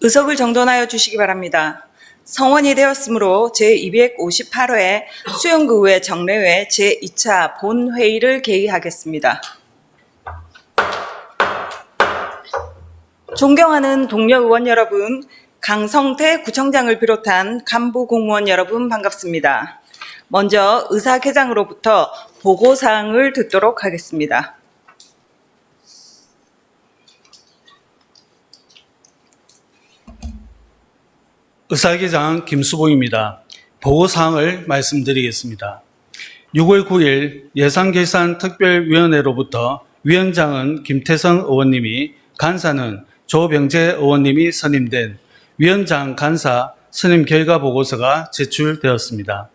의석을 정돈하여 주시기 바랍니다. 성원이 되었으므로 제258회 수영구의회 정례회 제2차 본회의를 개의하겠습니다. 존경하는 동료 의원 여러분, 강성태 구청장을 비롯한 간부 공무원 여러분 반갑습니다. 먼저 의사개장으로부터 보고사항을 듣도록 하겠습니다. 의사개장 김수봉입니다. 보고사항을 말씀드리겠습니다. 6월 9일 예산결산특별위원회로부터 위원장은 김태성 의원님이, 간사는 조병재 의원님이 선임된 위원장 간사 선임 결과 보고서가 제출되었습니다.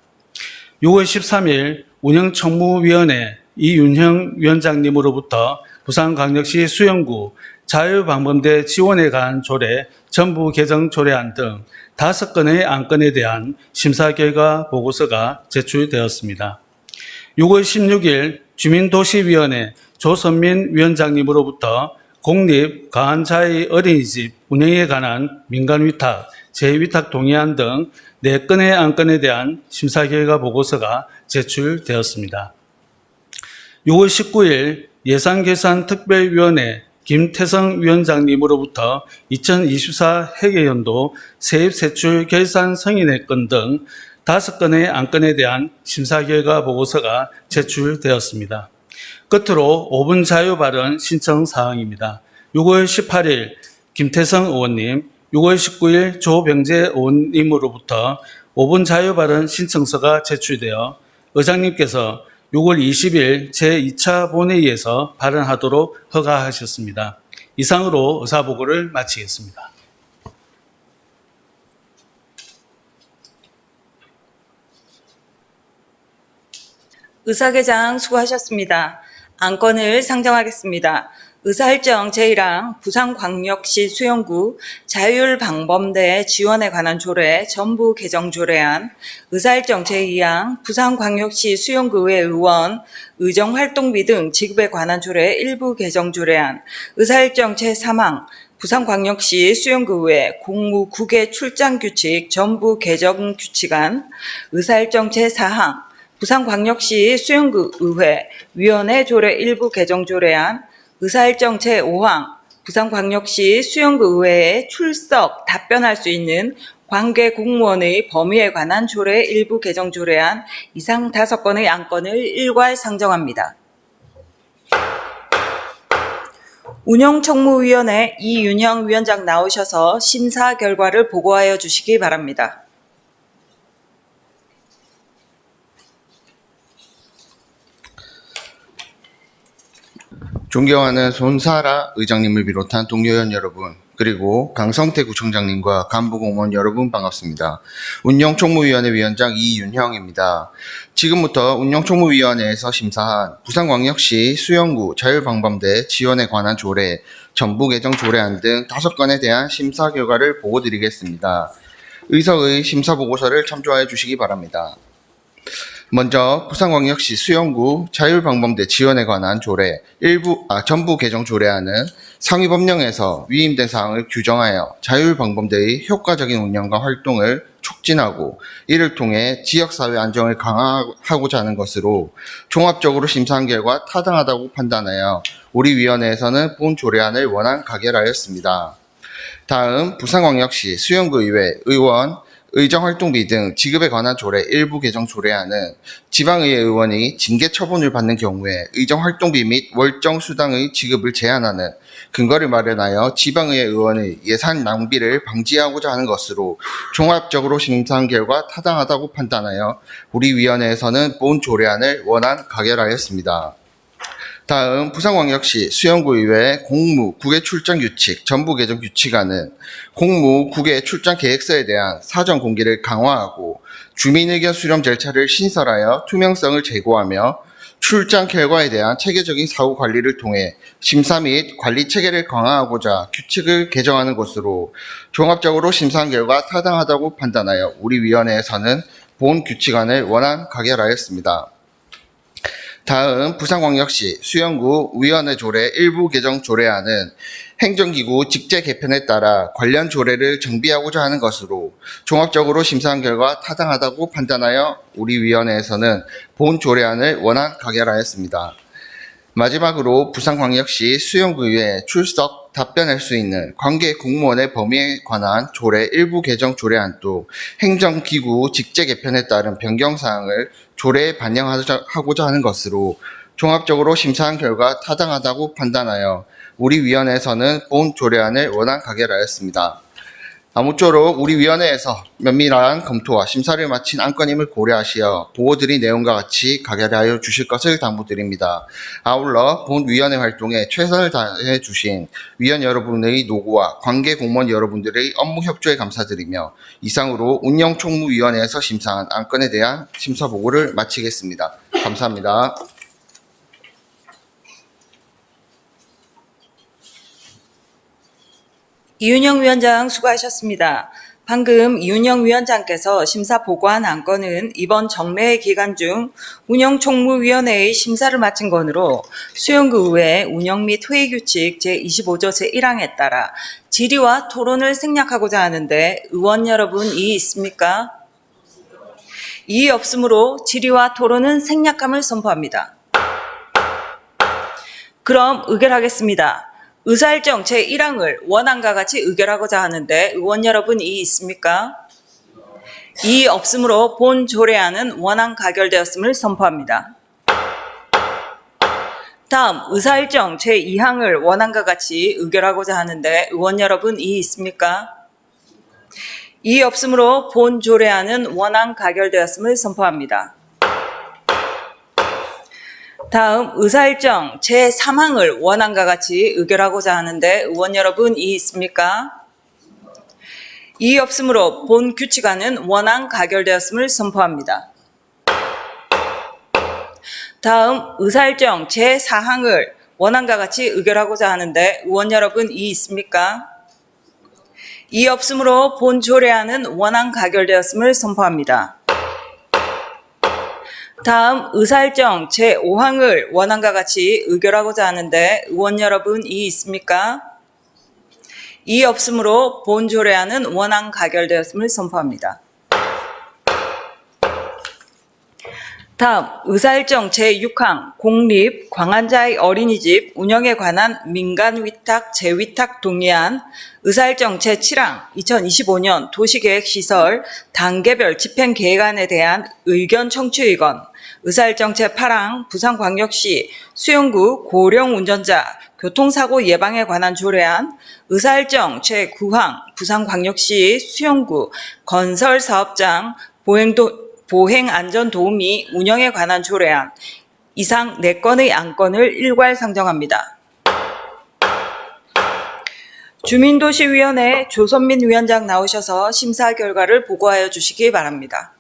6월 13일 운영총무위원회 이윤형 위원장님으로부터 부산광역시 수영구 자율방범대 지원에 관한 조례, 전부 개정 조례안 등 5건의 안건에 대한 심사 결과 보고서가 제출되었습니다. 6월 16일 주민도시위원회 조선민 위원장님으로부터 공립 가한자의 어린이집 운영에 관한 민간위탁, 재위탁 동의안 등 4건의 안건에 대한 심사 결과 보고서가 제출되었습니다. 6월 19일 예산결산특별위원회 김태성 위원장님으로부터 2024 회계연도 세입세출 결산 승인의 건 등 5건의 안건에 대한 심사 결과 보고서가 제출되었습니다. 끝으로 5분 자유 발언 신청 사항입니다. 6월 18일 김태성 의원님, 6월 19일 조병재 의원님으로부터 5분 자유 발언 신청서가 제출되어 의장님께서 6월 20일 제2차 본회의에서 발언하도록 허가하셨습니다. 이상으로 의사보고를 마치겠습니다. 의사개장 수고하셨습니다. 안건을 상정하겠습니다. 의사일정 제1항 부산광역시 수영구 자율방범대 지원에 관한 조례 전부 개정 조례안, 의사일정 제2항 부산광역시 수영구의회 의원 의정활동비 등 지급에 관한 조례 일부 개정 조례안, 의사일정 제3항 부산광역시 수영구의회 공무 국외 출장 규칙 전부 개정 규칙안, 의사일정 제4항 부산광역시 수영구의회 위원회 조례 일부 개정 조례안, 의사일정 제5항 부산광역시 수영구의회에 출석, 답변할 수 있는 관계 공무원의 범위에 관한 조례 일부 개정 조례안 이상 5건의 안건을 일괄 상정합니다. 운영총무위원회 이윤형 위원장 나오셔서 심사 결과를 보고하여 주시기 바랍니다. 존경하는 손사라 의장님을 비롯한 동료 의원 여러분, 그리고 강성태 구청장님과 간부공무원 여러분 반갑습니다. 운영총무위원회 위원장 이윤형입니다. 지금부터 운영총무위원회에서 심사한 부산광역시 수영구 자율방범대 지원에 관한 조례, 전부 개정 조례안 등 5건에 대한 심사 결과를 보고드리겠습니다. 의석의 심사 보고서를 참조하여 주시기 바랍니다. 먼저 부산광역시 수영구 자율방범대 지원에 관한 조례 전부 개정 조례안은 상위법령에서 위임된 사항을 규정하여 자율방범대의 효과적인 운영과 활동을 촉진하고 이를 통해 지역사회 안정을 강화하고자 하는 것으로 종합적으로 심사한 결과 타당하다고 판단하여 우리 위원회에서는 본 조례안을 원안 가결하였습니다. 다음 부산광역시 수영구의회 의원 의정활동비 등 지급에 관한 조례 일부 개정 조례안은 지방의회 의원이 징계 처분을 받는 경우에 의정활동비 및 월정수당의 지급을 제한하는 근거를 마련하여 지방의회 의원의 예산 낭비를 방지하고자 하는 것으로 종합적으로 심사한 결과 타당하다고 판단하여 우리 위원회에서는 본 조례안을 원안 가결하였습니다. 다음 부산광역시 수영구의회 공무 국외 출장 규칙 전부 개정 규칙안은 공무 국외 출장 계획서에 대한 사전 공개를 강화하고 주민의견 수렴 절차를 신설하여 투명성을 제고하며 출장 결과에 대한 체계적인 사후 관리를 통해 심사 및 관리 체계를 강화하고자 규칙을 개정하는 것으로 종합적으로 심사한 결과 타당하다고 판단하여 우리 위원회에서는 본 규칙안을 원안 가결하였습니다. 다음 부산광역시 수영구 위원회 조례 일부 개정 조례안은 행정기구 직제 개편에 따라 관련 조례를 정비하고자 하는 것으로 종합적으로 심사한 결과 타당하다고 판단하여 우리 위원회에서는 본 조례안을 원안 가결하였습니다. 마지막으로 부산광역시 수영구에 출석 답변할 수 있는 관계 공무원의 범위에 관한 조례 일부 개정 조례안도 행정기구 직제 개편에 따른 변경사항을 조례에 반영하고자 하는 것으로 종합적으로 심사한 결과 타당하다고 판단하여 우리 위원회에서는 본 조례안을 원안 가결하였습니다. 아무쪼록 우리 위원회에서 면밀한 검토와 심사를 마친 안건임을 고려하시어 보고드린 내용과 같이 가결하여 주실 것을 당부드립니다. 아울러 본 위원회 활동에 최선을 다해 주신 위원 여러분의 노고와 관계 공무원 여러분들의 업무 협조에 감사드리며 이상으로 운영총무위원회에서 심사한 안건에 대한 심사 보고를 마치겠습니다. 감사합니다. 이윤영 위원장 수고하셨습니다. 방금 이윤영 위원장께서 심사 보고한 안건은 이번 정례 기간 중 운영총무위원회의 심사를 마친 건으로 수영구의회 운영 및 회의규칙 제25조 제1항에 따라 질의와 토론을 생략하고자 하는데 의원 여러분 이의 있습니까? 이의 없으므로 질의와 토론은 생략함을 선포합니다. 그럼 의결하겠습니다. 의사일정 제1항을 원안과 같이 의결하고자 하는데 의원 여러분 이의 있습니까? 이의 없으므로 본 조례안은 원안 가결되었음을 선포합니다. 다음 의사일정 제2항을 원안과 같이 의결하고자 하는데 의원 여러분 이의 있습니까? 이의 없으므로 본 조례안은 원안 가결되었음을 선포합니다. 다음 의사일정 제3항을 원안과 같이 의결하고자 하는데 의원 여러분 이의 있습니까? 이의 없으므로 본 규칙안은 원안 가결되었음을 선포합니다. 다음 의사일정 제4항을 원안과 같이 의결하고자 하는데 의원 여러분 이의 있습니까? 이의 없으므로 본 조례안은 원안 가결되었음을 선포합니다. 다음 의사일정 제5항을 원안과 같이 의결하고자 하는데 의원 여러분 이의 있습니까? 이의 없으므로 본 조례안은 원안 가결되었음을 선포합니다. 다음 의사일정 제6항 공립 광안자의 어린이집 운영에 관한 민간위탁 재위탁 동의안 의사일정 제7항 2025년 도시계획시설 단계별 집행계획안에 대한 의견 청취의건 의사일정 제8항 부산광역시 수영구 고령운전자 교통사고 예방에 관한 조례안 의사일정 제9항 부산광역시 수영구 건설사업장 보행안전도우미 운영에 관한 조례안 이상 4건의 안건을 일괄 상정합니다. 주민도시위원회 조선민 위원장 나오셔서 심사 결과를 보고하여 주시기 바랍니다.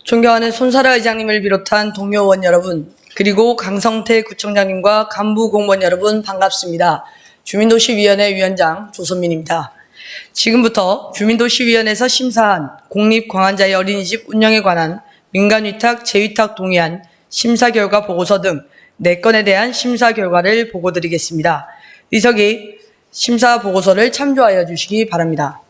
존경하는 손사라 의장님을 비롯한 동료 의원 여러분, 그리고 강성태 구청장님과 간부 공무원 여러분 반갑습니다. 주민도시위원회 위원장 조선민입니다. 지금부터 주민도시위원회에서 심사한 공립광안자의 어린이집 운영에 관한 민간위탁, 재위탁 동의안 심사 결과 보고서 등 4건에 대한 심사 결과를 보고드리겠습니다. 의석이 심사 보고서를 참조하여 주시기 바랍니다.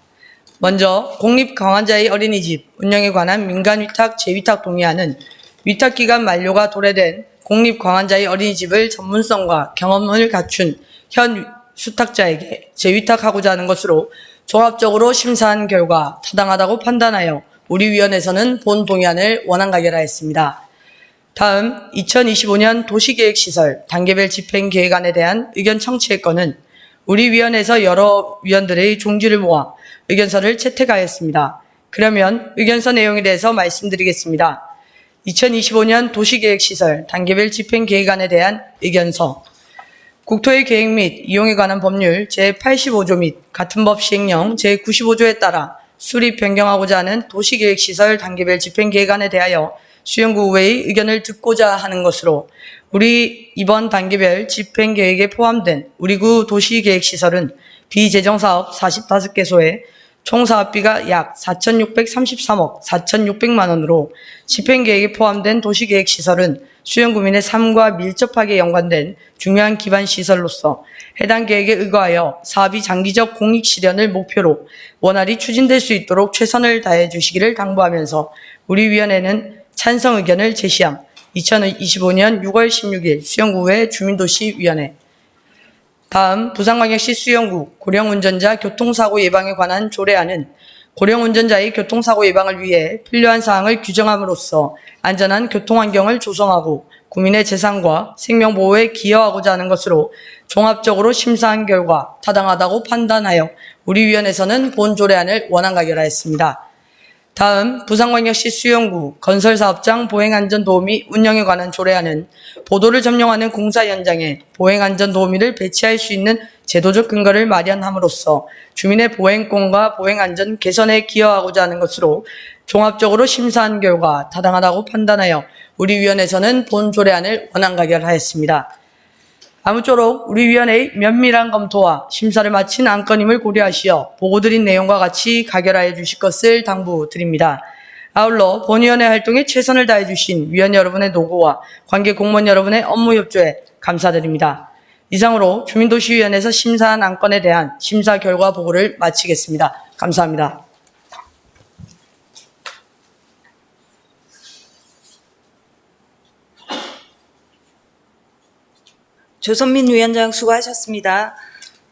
먼저 공립광안자의 어린이집 운영에 관한 민간위탁, 재위탁 동의안은 위탁기간 만료가 도래된 공립광안자의 어린이집을 전문성과 경험을 갖춘 현 수탁자에게 재위탁하고자 하는 것으로 종합적으로 심사한 결과 타당하다고 판단하여 우리 위원회에서는 본 동의안을 원안 가결하였습니다. 다음 2025년 도시계획시설 단계별 집행계획안에 대한 의견 청취의 건은 우리 위원회에서 여러 위원들의 종지를 모아 의견서를 채택하였습니다. 그러면 의견서 내용에 대해서 말씀드리겠습니다. 2025년 도시계획시설 단계별 집행계획안에 대한 의견서 국토의 계획 및 이용에 관한 법률 제85조 및 같은 법 시행령 제95조에 따라 수립 변경하고자 하는 도시계획시설 단계별 집행계획안에 대하여 수영구의회의 의견을 듣고자 하는 것으로 우리 이번 단계별 집행계획에 포함된 우리 구 도시계획시설은 비재정사업 45개소에 총 사업비가 약 4,633억 4,600만 원으로 집행계획에 포함된 도시계획시설은 수영구민의 삶과 밀접하게 연관된 중요한 기반 시설로서 해당 계획에 의거하여 사업이 장기적 공익 실현을 목표로 원활히 추진될 수 있도록 최선을 다해 주시기를 당부하면서 우리 위원회는 찬성 의견을 제시함. 2025년 6월 16일 수영구의 주민도시위원회. 다음 부산광역시 수영구 고령운전자 교통사고 예방에 관한 조례안은 고령운전자의 교통사고 예방을 위해 필요한 사항을 규정함으로써 안전한 교통환경을 조성하고 국민의 재산과 생명보호에 기여하고자 하는 것으로 종합적으로 심사한 결과 타당하다고 판단하여 우리 위원회에서는 본 조례안을 원안 가결하였습니다. 다음 부산광역시 수영구 건설사업장 보행안전도우미 운영에 관한 조례안은 보도를 점령하는 공사 현장에 보행안전도우미를 배치할 수 있는 제도적 근거를 마련함으로써 주민의 보행권과 보행안전 개선에 기여하고자 하는 것으로 종합적으로 심사한 결과 타당하다고 판단하여 우리 위원회에서는 본 조례안을 원안 가결하였습니다. 아무쪼록 우리 위원회의 면밀한 검토와 심사를 마친 안건임을 고려하시어 보고드린 내용과 같이 가결하여 주실 것을 당부드립니다. 아울러 본위원회 활동에 최선을 다해 주신 위원 여러분의 노고와 관계 공무원 여러분의 업무 협조에 감사드립니다. 이상으로 주민도시위원회에서 심사한 안건에 대한 심사 결과 보고를 마치겠습니다. 감사합니다. 조선민 위원장 수고하셨습니다.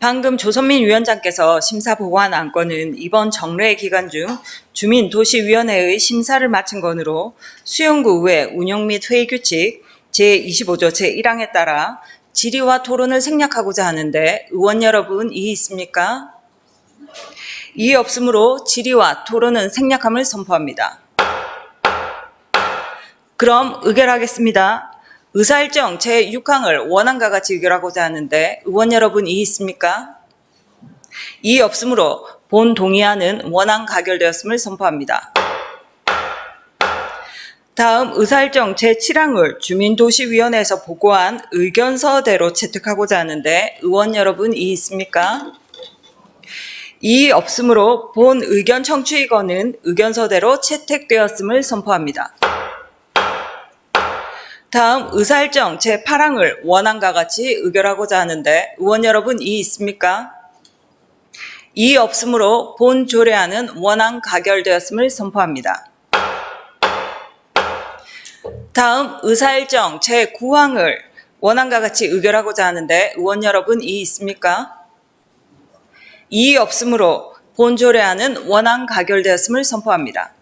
방금 조선민 위원장께서 심사 보고한 안건은 이번 정례 기간 중 주민도시위원회의 심사를 마친 건으로 수영구의 운영 및 회의 규칙 제25조 제1항에 따라 질의와 토론을 생략하고자 하는데 의원 여러분 이의 있습니까? 이의 없으므로 질의와 토론은 생략함을 선포합니다. 그럼 의결하겠습니다. 의사일정 제6항을 원안과 같이 의결하고자 하는데 의원 여러분 이의 있습니까? 이의 없으므로 본 동의안은 원안 가결되었음을 선포합니다. 다음 의사일정 제7항을 주민도시위원회에서 보고한 의견서대로 채택하고자 하는데 의원 여러분 이의 있습니까? 이의 없으므로 본 의견 청취의건은 의견서대로 채택되었음을 선포합니다. 다음 의사일정 제8항을 원안과 같이 의결하고자 하는데 의원 여러분 이의 있습니까? 이의 없으므로 본 조례안은 원안 가결되었음을 선포합니다. 다음 의사일정 제9항을 원안과 같이 의결하고자 하는데 의원 여러분 이의 있습니까? 이의 없으므로 본 조례안은 원안 가결되었음을 선포합니다.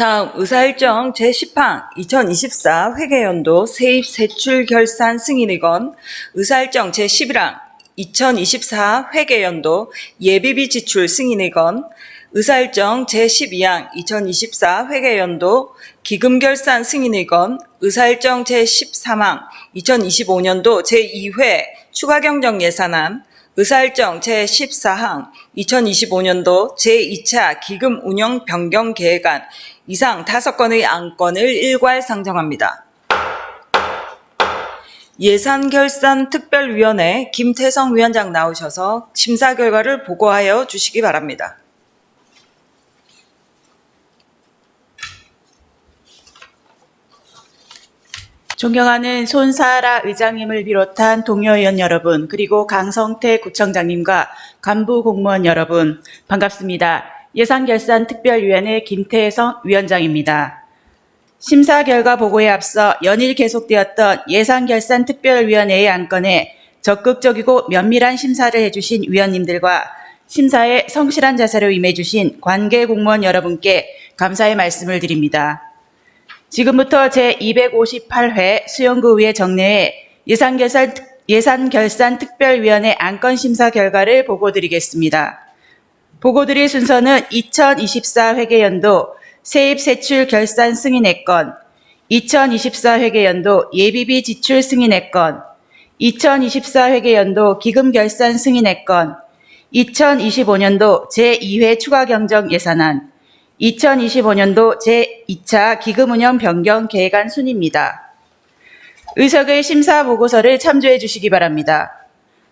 다음 의사일정 제10항 2024 회계연도 세입 세출 결산 승인의건, 의사일정 제11항 2024 회계연도 예비비 지출 승인의건, 의사일정 제12항 2024 회계연도 기금 결산 승인의건, 의사일정 제13항 2025년도 제2회 추가경정 예산안, 의사일정 제14항 2025년도 제2차 기금 운영 변경 계획안 이상 5건의 안건을 일괄 상정합니다. 예산결산특별위원회 김태성 위원장 나오셔서 심사 결과를 보고하여 주시기 바랍니다. 존경하는 손사라 의장님을 비롯한 동료 의원 여러분, 그리고 강성태 구청장님과 간부 공무원 여러분, 반갑습니다. 예산결산특별위원회 김태성 위원장입니다. 심사 결과 보고에 앞서 연일 계속되었던 예산결산특별위원회의 안건에 적극적이고 면밀한 심사를 해주신 위원님들과 심사에 성실한 자세로 임해주신 관계 공무원 여러분께 감사의 말씀을 드립니다. 지금부터 제258회 수영구의회 정례회 예산결산특별위원회 안건 심사 결과를 보고드리겠습니다. 보고드릴 순서는 2024 회계연도 세입세출 결산 승인의건, 2024 회계연도 예비비 지출 승인의건, 2024 회계연도 기금 결산 승인의건, 2025년도 제2회 추가경정 예산안, 2025년도 제2차 기금운영 변경 계획안 순입니다. 의석의 심사 보고서를 참조해 주시기 바랍니다.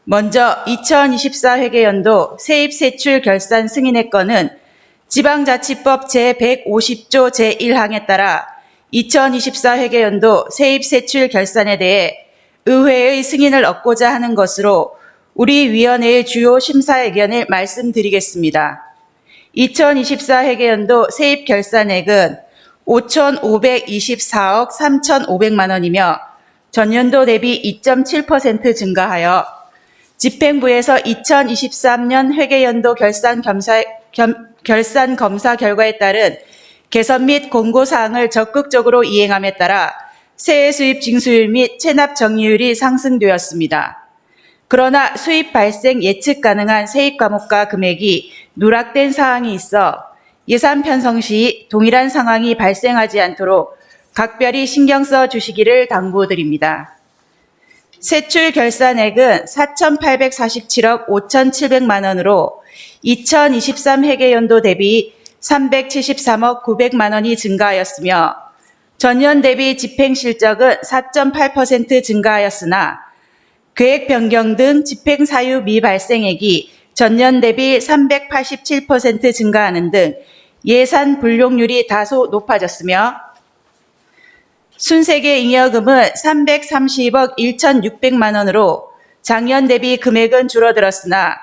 먼저 2024 회계연도 세입세출 결산 승인의 건은 지방자치법 제150조 제1항에 따라 2024 회계연도 세입세출 결산에 대해 의회의 승인을 얻고자 하는 것으로 우리 위원회의 주요 심사 의견을 말씀드리겠습니다. 2024 회계연도 세입 결산액은 5,524억 3,500만 원이며 전년도 대비 2.7% 증가하여 집행부에서 2023년 회계연도 결산 검사 결과에 따른 개선 및 공고 사항을 적극적으로 이행함에 따라 세액 수입 징수율 및 체납 정리율이 상승되었습니다. 그러나 수입 발생 예측 가능한 세입 과목과 금액이 누락된 사항이 있어 예산 편성 시 동일한 상황이 발생하지 않도록 각별히 신경 써 주시기를 당부드립니다. 세출 결산액은 4,847억 5,700만 원으로 2023 회계연도 대비 373억 900만 원이 증가하였으며 전년 대비 집행 실적은 4.8% 증가하였으나 계획 변경 등 집행 사유 미발생액이 전년 대비 387% 증가하는 등 예산 불용률이 다소 높아졌으며 순세계 잉여금은 330억 1,600만 원으로 작년 대비 금액은 줄어들었으나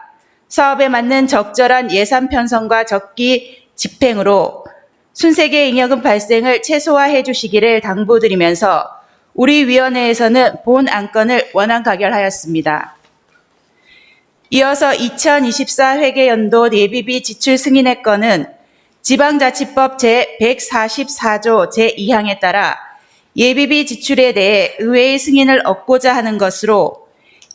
사업에 맞는 적절한 예산 편성과 적기 집행으로 순세계 잉여금 발생을 최소화해 주시기를 당부드리면서 우리 위원회에서는 본 안건을 원안 가결하였습니다. 이어서 2024 회계연도 예비비 지출 승인의 건은 지방자치법 제144조 제2항에 따라 예비비 지출에 대해 의회의 승인을 얻고자 하는 것으로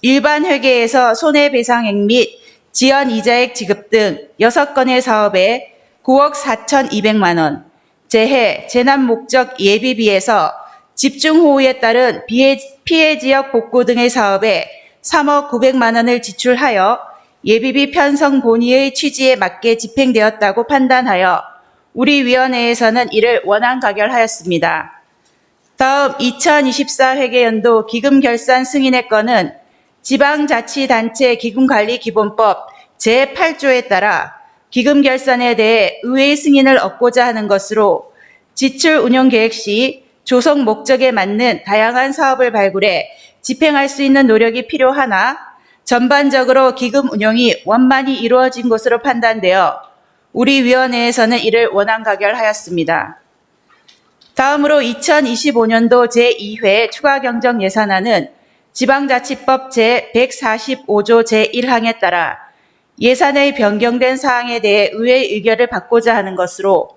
일반 회계에서 손해배상액 및 지연이자액 지급 등 6건의 사업에 9억 4,200만 원, 재해, 재난 목적 예비비에서 집중호우에 따른 피해 지역 복구 등의 사업에 3억 900만 원을 지출하여 예비비 편성 본의의 취지에 맞게 집행되었다고 판단하여 우리 위원회에서는 이를 원안 가결하였습니다. 다음 2024 회계연도 기금 결산 승인의 건은 지방자치단체 기금관리기본법 제8조에 따라 기금 결산에 대해 의회의 승인을 얻고자 하는 것으로 지출 운영 계획 시 조성 목적에 맞는 다양한 사업을 발굴해 집행할 수 있는 노력이 필요하나 전반적으로 기금 운영이 원만히 이루어진 것으로 판단되어 우리 위원회에서는 이를 원안 가결하였습니다. 다음으로 2025년도 제2회 추가경정 예산안은 지방자치법 제145조 제1항에 따라 예산의 변경된 사항에 대해 의회의 의결을 받고자 하는 것으로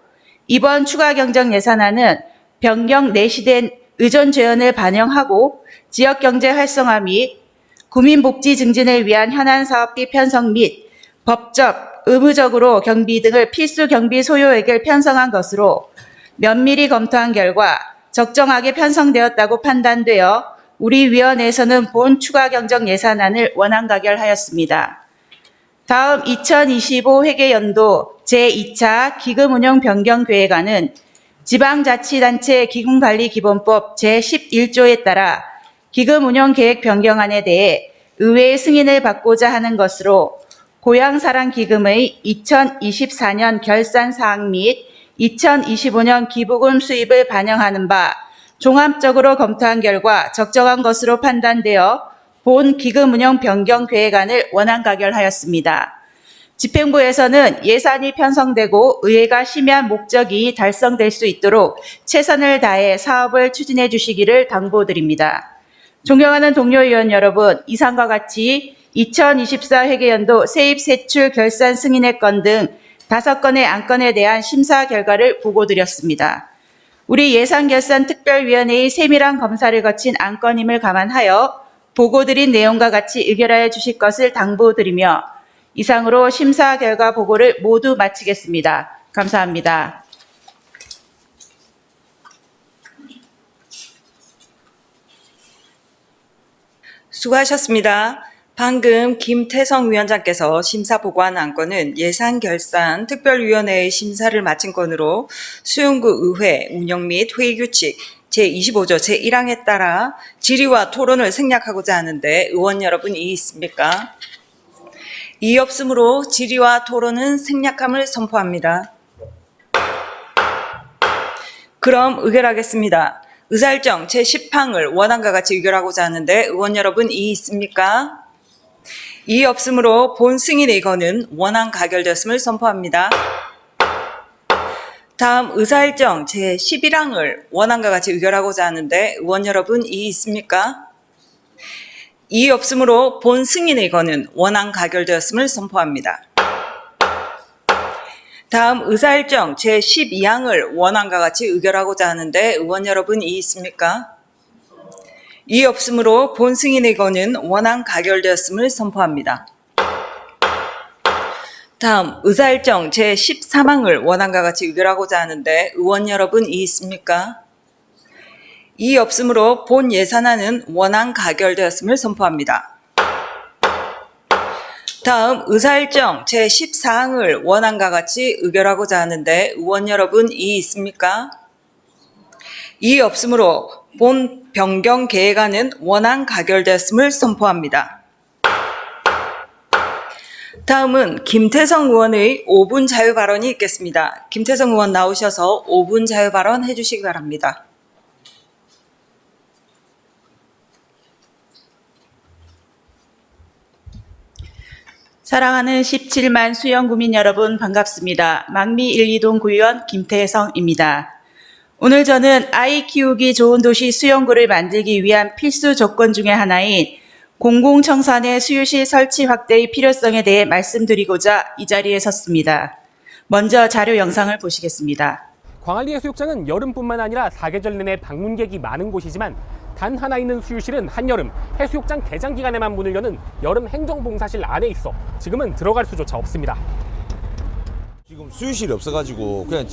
이번 추가경정 예산안은 변경 내시된 의존 재원을 반영하고 지역경제 활성화 및 구민복지 증진을 위한 현안 사업비 편성 및 법적, 의무적으로 경비 등을 필수 경비 소요액을 편성한 것으로 면밀히 검토한 결과 적정하게 편성되었다고 판단되어 우리 위원회에서는 본 추가경정 예산안을 원안 가결하였습니다. 다음 2025 회계연도 제2차 기금운용 변경 계획안은 지방자치단체 기금관리기본법 제11조에 따라 기금운용 계획 변경안에 대해 의회의 승인을 받고자 하는 것으로 고향사랑기금의 2024년 결산사항 및 2025년 기부금 수입을 반영하는 바 종합적으로 검토한 결과 적정한 것으로 판단되어 본 기금운용 변경 계획안을 원안 가결하였습니다. 집행부에서는 예산이 편성되고 의회가 심의한 목적이 달성될 수 있도록 최선을 다해 사업을 추진해 주시기를 당부드립니다. 존경하는 동료 의원 여러분, 이상과 같이 2024 회계연도 세입세출 결산 승인의 건 등 5건의 안건에 대한 심사 결과를 보고드렸습니다. 우리 예산결산특별위원회의 세밀한 검사를 거친 안건임을 감안하여 보고드린 내용과 같이 의결하여 주실 것을 당부드리며 이상으로 심사 결과 보고를 모두 마치겠습니다. 감사합니다. 수고하셨습니다. 방금 김태성 위원장께서 심사 보고한 안건은 예산결산 특별위원회의 심사를 마친 건으로 수용구 의회 운영 및 회의 규칙 제25조 제1항에 따라 질의와 토론을 생략하고자 하는데 의원 여러분 이의 있습니까? 이의 없으므로 질의와 토론은 생략함을 선포합니다. 그럼 의결하겠습니다. 의사일정 제10항을 원안과 같이 의결하고자 하는데 의원 여러분 이의 있습니까? 이의 없으므로 본 승인의 건은 원안 가결되었음을 선포합니다. 다음 의사일정 제11항을 원안과 같이 의결하고자 하는데 의원 여러분 이의 있습니까? 이의 없으므로 본 승인의 건은 원안 가결되었음을 선포합니다. 다음 의사일정 제12항을 원안과 같이 의결하고자 하는데 의원 여러분 이의 있습니까? 이의 없으므로 본 승인의 건은 원안 가결되었음을 선포합니다. 다음 의사일정 제13항을 원안과 같이 의결하고자 하는데 의원 여러분 이의 있습니까? 이의 없으므로 본 예산안은 원안 가결되었음을 선포합니다. 다음 의사일정 제14항을 원안과 같이 의결하고자 하는데 의원 여러분 이의 있습니까? 이의 없으므로 본 변경 계획안은 원안 가결되었음을 선포합니다. 다음은 김태성 의원의 5분 자유 발언이 있겠습니다. 김태성 의원 나오셔서 5분 자유 발언 해주시기 바랍니다. 사랑하는 17만 수영구민 여러분 반갑습니다. 망미 1, 2동 구의원 김태성입니다. 오늘 저는 아이 키우기 좋은 도시 수영구를 만들기 위한 필수 조건 중에 하나인 공공청산의 수유실 설치 확대의 필요성에 대해 말씀드리고자 이 자리에 섰습니다. 먼저 자료 영상을 보시겠습니다. 광안리 해수욕장은 여름뿐만 아니라 사계절 내내 방문객이 많은 곳이지만 단 하나 있는 수유실은 한여름 해수욕장 개장 기간에만 문을 여는 여름 행정봉사실 안에 있어 지금은 들어갈 수조차 없습니다. 지금 수유실이 없어가지고 그냥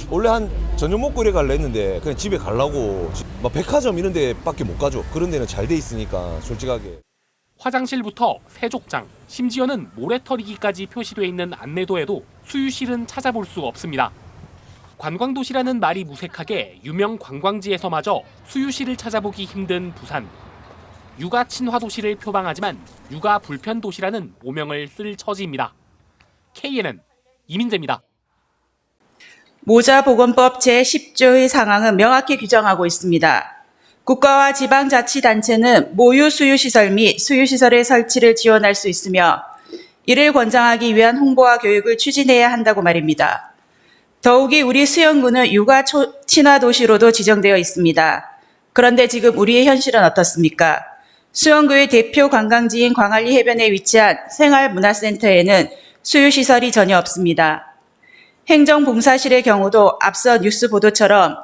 원래 한 저녁 먹고 이래 갈라 했는데 그냥 집에 가려고 막 백화점 이런 데밖에 못 가죠. 그런 데는 잘 돼 있으니까 솔직하게. 화장실부터 세족장, 심지어는 모래털이기까지 표시돼 있는 안내도에도 수유실은 찾아볼 수 없습니다. 관광도시라는 말이 무색하게 유명 관광지에서마저 수유실을 찾아보기 힘든 부산. 육아 친화 도시를 표방하지만 육아 불편 도시라는 오명을 쓸 처지입니다. KNN 이민재입니다. 모자보건법 제10조의 상황은 명확히 규정하고 있습니다. 국가와 지방자치단체는 모유 수유시설 및 수유시설의 설치를 지원할 수 있으며 이를 권장하기 위한 홍보와 교육을 추진해야 한다고 말입니다. 더욱이 우리 수영구는 육아 친화 도시로도 지정되어 있습니다. 그런데 지금 우리의 현실은 어떻습니까? 수영구의 대표 관광지인 광안리 해변에 위치한 생활문화센터에는 수유시설이 전혀 없습니다. 행정봉사실의 경우도 앞서 뉴스 보도처럼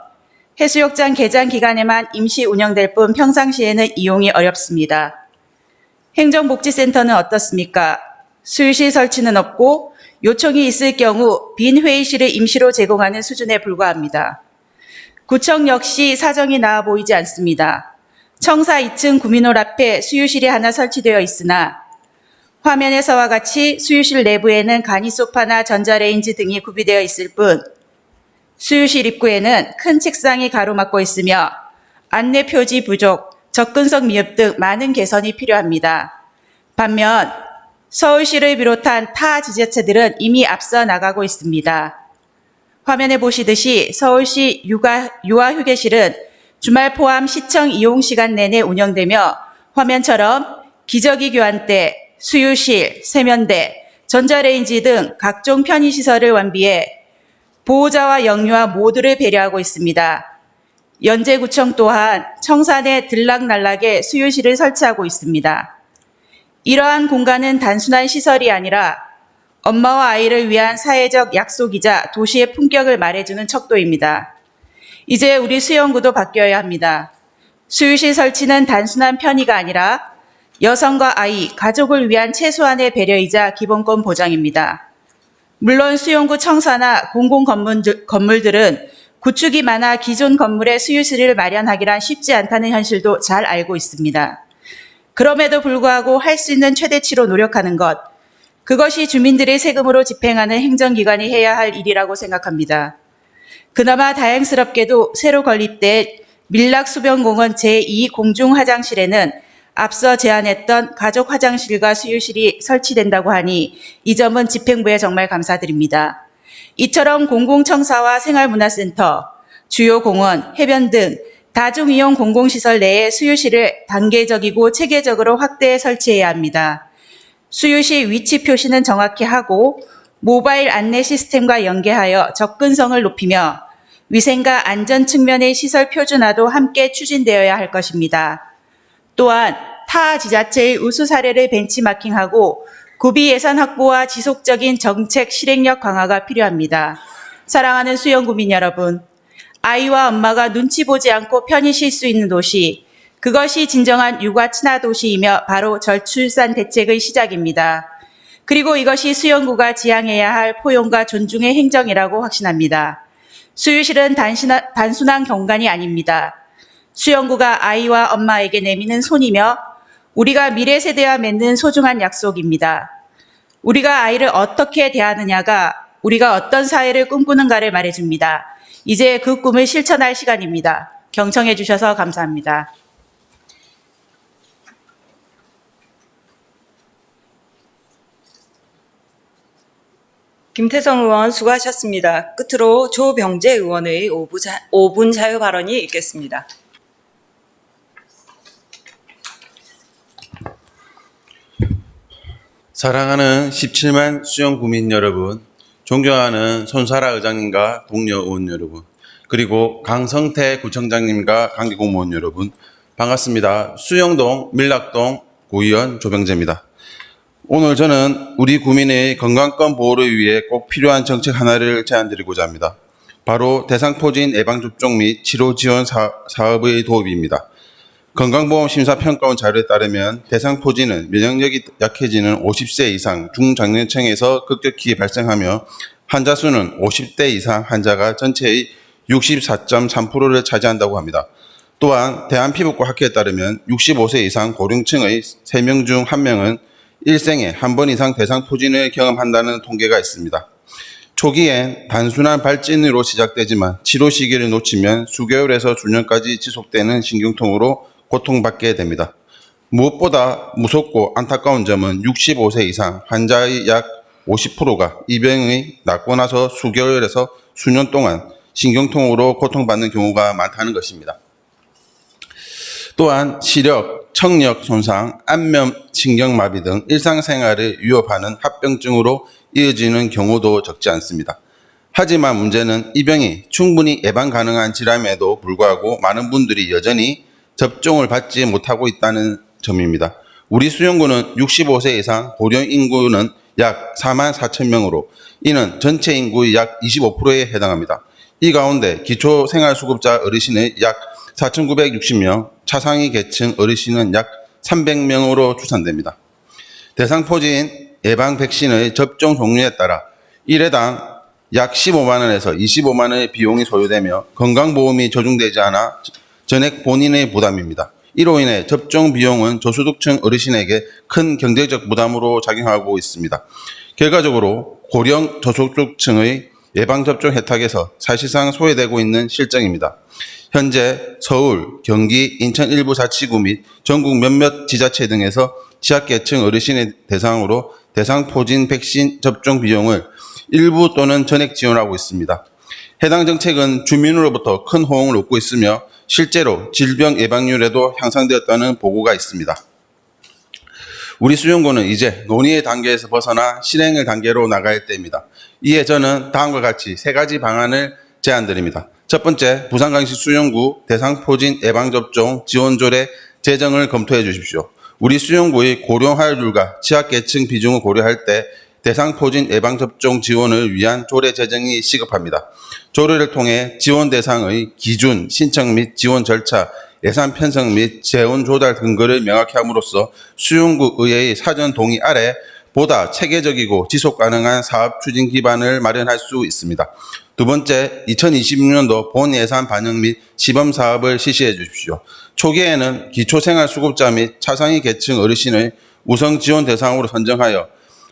해수욕장 개장 기간에만 임시 운영될 뿐 평상시에는 이용이 어렵습니다. 행정복지센터는 어떻습니까? 수유실 설치는 없고 요청이 있을 경우 빈 회의실을 임시로 제공하는 수준에 불과합니다. 구청 역시 사정이 나아 보이지 않습니다. 청사 2층 구민홀 앞에 수유실이 하나 설치되어 있으나 화면에서와 같이 수유실 내부에는 간이 소파나 전자레인지 등이 구비되어 있을 뿐 수유실 입구에는 큰 책상이 가로막고 있으며 안내 표지 부족, 접근성 미흡 등 많은 개선이 필요합니다. 반면 서울시를 비롯한 타 지자체들은 이미 앞서 나가고 있습니다. 화면에 보시듯이 서울시 유아휴게실은 주말 포함 시청 이용 시간 내내 운영되며 화면처럼 기저귀 교환대, 수유실, 세면대, 전자레인지 등 각종 편의시설을 완비해 보호자와 영유아 모두를 배려하고 있습니다. 연제구청 또한 청산에 들락날락에 수유실을 설치하고 있습니다. 이러한 공간은 단순한 시설이 아니라 엄마와 아이를 위한 사회적 약속이자 도시의 품격을 말해주는 척도입니다. 이제 우리 수영구도 바뀌어야 합니다. 수유실 설치는 단순한 편의가 아니라 여성과 아이, 가족을 위한 최소한의 배려이자 기본권 보장입니다. 물론 수용구 청사나 공공건물들은 구축이 많아 기존 건물에 수유실을 마련하기란 쉽지 않다는 현실도 잘 알고 있습니다. 그럼에도 불구하고 할 수 있는 최대치로 노력하는 것, 그것이 주민들의 세금으로 집행하는 행정기관이 해야 할 일이라고 생각합니다. 그나마 다행스럽게도 새로 건립된 밀락수변공원 제2 공중화장실에는 앞서 제안했던 가족 화장실과 수유실이 설치된다고 하니 이 점은 집행부에 정말 감사드립니다. 이처럼 공공청사와 생활문화센터, 주요 공원, 해변 등 다중이용 공공시설 내에 수유실을 단계적이고 체계적으로 확대 설치해야 합니다. 수유실 위치 표시는 정확히 하고 모바일 안내 시스템과 연계하여 접근성을 높이며 위생과 안전 측면의 시설 표준화도 함께 추진되어야 할 것입니다. 또한 타 지자체의 우수 사례를 벤치마킹하고 구비 예산 확보와 지속적인 정책 실행력 강화가 필요합니다. 사랑하는 수영구민 여러분, 아이와 엄마가 눈치 보지 않고 편히 쉴 수 있는 도시, 그것이 진정한 육아 친화 도시이며 바로 저출산 대책의 시작입니다. 그리고 이것이 수영구가 지향해야 할 포용과 존중의 행정이라고 확신합니다. 수유실은 단순한 경관이 아닙니다. 수영구가 아이와 엄마에게 내미는 손이며 우리가 미래 세대와 맺는 소중한 약속입니다. 우리가 아이를 어떻게 대하느냐가 우리가 어떤 사회를 꿈꾸는가를 말해줍니다. 이제 그 꿈을 실천할 시간입니다. 경청해 주셔서 감사합니다. 김태성 의원 수고하셨습니다. 끝으로 조병재 의원의 5분 자유 발언이 있겠습니다. 사랑하는 17만 수영구민 여러분, 존경하는 손사라 의장님과 동료 의원 여러분, 그리고 강성태 구청장님과 관계공무원 여러분, 반갑습니다. 수영동 밀락동 구의원 조병재입니다. 오늘 저는 우리 구민의 건강권 보호를 위해 꼭 필요한 정책 하나를 제안드리고자 합니다. 바로 대상포진 예방접종 및 치료 지원 사업의 도입입니다. 건강보험 심사평가원 자료에 따르면 대상포진은 면역력이 약해지는 50세 이상 중장년층에서 급격히 발생하며 환자 수는 50대 이상 환자가 전체의 64.3%를 차지한다고 합니다. 또한 대한피부과 학회에 따르면 65세 이상 고령층의 3명 중 1명은 일생에 한 번 이상 대상포진을 경험한다는 통계가 있습니다. 초기엔 단순한 발진으로 시작되지만 치료 시기를 놓치면 수개월에서 수년까지 지속되는 신경통으로 고통받게 됩니다. 무엇보다 무섭고 안타까운 점은 65세 이상 환자의 약 50%가 이 병이 낫고 나서 수개월에서 수년 동안 신경통으로 고통받는 경우가 많다는 것입니다. 또한 시력, 청력 손상, 안면 신경마비 등 일상생활을 위협하는 합병증으로 이어지는 경우도 적지 않습니다. 하지만 문제는 이 병이 충분히 예방 가능한 질환임에도 불구하고 많은 분들이 여전히 접종을 받지 못하고 있다는 점입니다. 우리 수영구는 65세 이상 고령 인구는 약 4만 4천 명으로 이는 전체 인구의 약 25%에 해당합니다. 이 가운데 기초생활수급자 어르신의 약 4,960명, 차상위 계층 어르신은 약 300명으로 추산됩니다. 대상포진 예방 백신의 접종 종류에 따라 1회당 약 15만 원에서 25만 원의 비용이 소요되며 건강보험이 적용되지 않아 전액 본인의 부담입니다. 이로 인해 접종 비용은 저소득층 어르신에게 큰 경제적 부담으로 작용하고 있습니다. 결과적으로 고령 저소득층의 예방접종 혜택에서 사실상 소외되고 있는 실정입니다. 현재 서울, 경기, 인천 일부 자치구 및 전국 몇몇 지자체 등에서 취약계층 어르신의 대상으로 대상포진 백신 접종 비용을 일부 또는 전액 지원하고 있습니다. 해당 정책은 주민으로부터 큰 호응을 얻고 있으며 실제로 질병 예방률에도 향상되었다는 보고가 있습니다. 우리 수영구는 이제 논의의 단계에서 벗어나 실행의 단계로 나갈 때입니다. 이에 저는 다음과 같이 3가지 방안을 제안드립니다. 첫 번째, 부산광시 수영구 대상포진 예방접종 지원조례 제정을 검토해 주십시오. 우리 수영구의 고령화율과 취약계층 비중을 고려할 때 대상포진 예방접종 지원을 위한 조례 제정이 시급합니다. 조례를 통해 지원 대상의 기준, 신청 및 지원 절차, 예산 편성 및 재원 조달 근거를 명확히 함으로써 수영구 의회의 사전 동의 아래 보다 체계적이고 지속 가능한 사업 추진 기반을 마련할 수 있습니다. 두 번째, 2026년도 본 예산 반영 및 시범 사업을 실시해 주십시오. 초기에는 기초생활수급자 및 차상위 계층 어르신의 우선 지원 대상으로 선정하여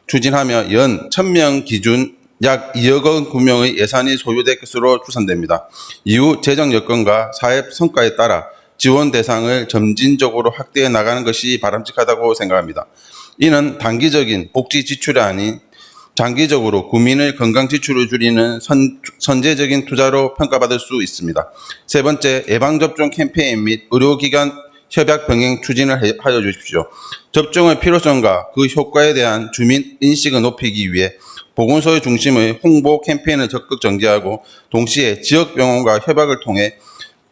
추진하며 연 1000명 기준 약 2억 원 구명의 예산이 소요될 것으로 추산됩니다. 이후 재정 여건과 사업 성과에 따라 지원 대상을 점진적으로 확대해 나가는 것이 바람직하다고 생각합니다. 이는 단기적인 복지 지출이 아닌 장기적으로 국민의 건강 지출을 줄이는 선제적인 투자로 평가받을 수 있습니다. 세 번째, 예방접종 캠페인 및 의료기관 협약 병행 추진을 하여 주십시오. 접종의 필요성과 그 효과에 대한 주민 인식을 높이기 위해 보건소의 중심의 홍보 캠페인을 적극 전개하고 동시에 지역병원과 협약을 통해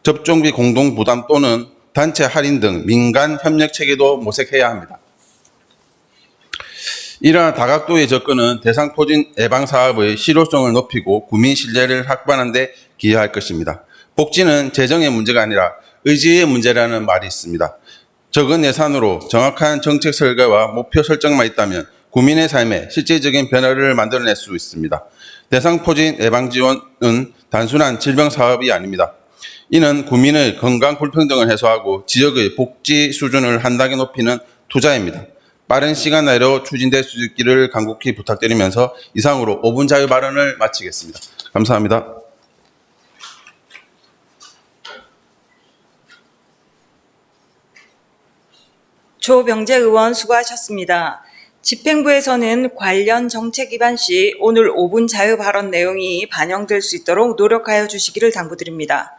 접종비 공동 부담 또는 단체 할인 등 민간 협력 체계도 모색해야 합니다. 이러한 다각도의 접근은 대상포진 예방사업의 실효성을 높이고 국민 신뢰를 확보하는 데 기여할 것입니다. 복지는 재정의 문제가 아니라 의지의 문제라는 말이 있습니다. 적은 예산으로 정확한 정책 설계와 목표 설정만 있다면 국민의 삶에 실질적인 변화를 만들어낼 수 있습니다. 대상포진 예방지원은 단순한 질병 사업이 아닙니다. 이는 국민의 건강 불평등을 해소하고 지역의 복지 수준을 한 단계 높이는 투자입니다. 빠른 시간 내로 추진될 수 있기를 간곡히 부탁드리면서 이상으로 5분 자유 발언을 마치겠습니다. 감사합니다. 조병재 의원 수고하셨습니다. 집행부에서는 관련 정책 위반 시 오늘 5분 자유 발언 내용이 반영될 수 있도록 노력하여 주시기를 당부드립니다.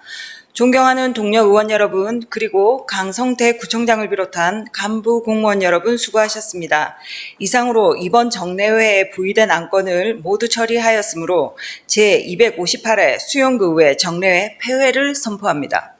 존경하는 동료 의원 여러분, 그리고 강성태 구청장을 비롯한 간부 공무원 여러분 수고하셨습니다. 이상으로 이번 정례회에 부의된 안건을 모두 처리하였으므로 제258회 수용구 의회 정례회 폐회를 선포합니다.